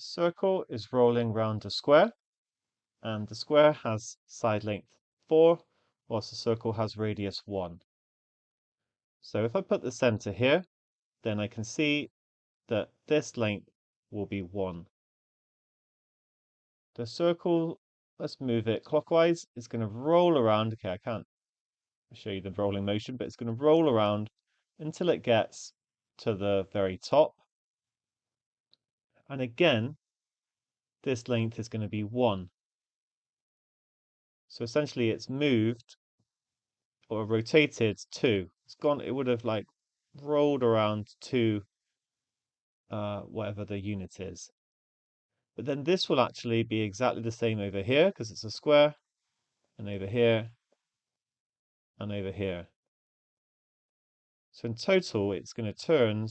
A circle is rolling round a square, and the square has side length 4, whilst the circle has radius 1. So if I put the center here, then I can see that this length will be 1. The circle, let's move it clockwise, it's going to roll around. Okay, I can't show you the rolling motion, but it's going to roll around until it gets to the very top. And again, this length is going to be 1. So essentially it's moved or rotated 2. It's gone, it would have like rolled around 2, whatever the unit is. But then this will actually be exactly the same over here because it's a square, and over here, and over here. So in total, it's going to turn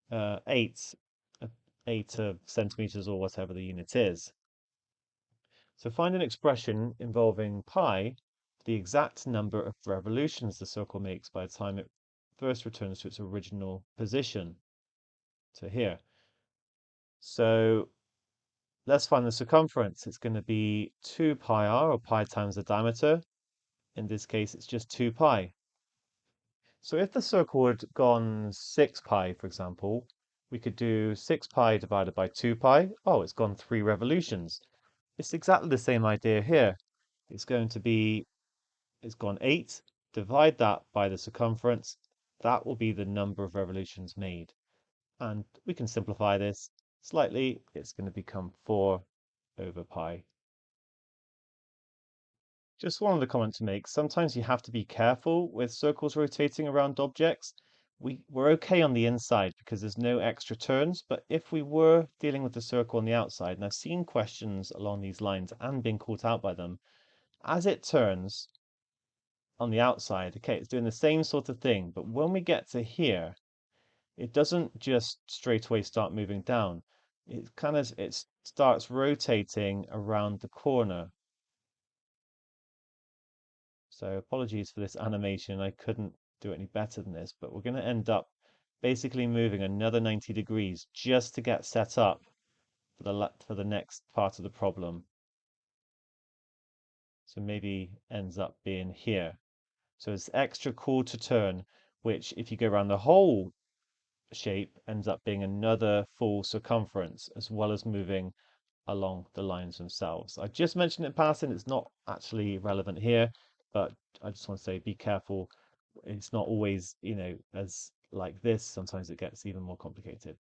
8 centimeters or whatever the unit is. So find an expression involving pi, the exact number of revolutions the circle makes by the time it first returns to its original position, to here. So let's find the circumference. It's going to be 2 pi r, or pi times the diameter. In this case, it's just 2 pi. So if the circle had gone 6 pi, for example, we could do 6 pi divided by 2 pi. Oh, it's gone 3 revolutions. It's exactly the same idea here. It's going to be, it's gone 8. Divide that by the circumference. That will be the number of revolutions made. And we can simplify this slightly. It's going to become 4 over pi. Just one other comment to make. Sometimes you have to be careful with circles rotating around objects. We're okay on the inside because there's no extra turns, but if we were dealing with the circle on the outside, and I've seen questions along these lines and been caught out by them, as it turns on the outside, okay, it's doing the same sort of thing, but when we get to here, it doesn't just straight away start moving down. It starts rotating around the corner. So apologies for this animation. I couldn't do any better than this, but we're going to end up basically moving another 90 degrees just to get set up for the next part of the problem. So maybe ends up being here. So it's extra quarter turn, which if you go around the whole shape ends up being another full circumference, as well as moving along the lines themselves. I just mentioned it in passing, it's not actually relevant here, but I just want to say be careful. It's not always, as like this. Sometimes it gets even more complicated.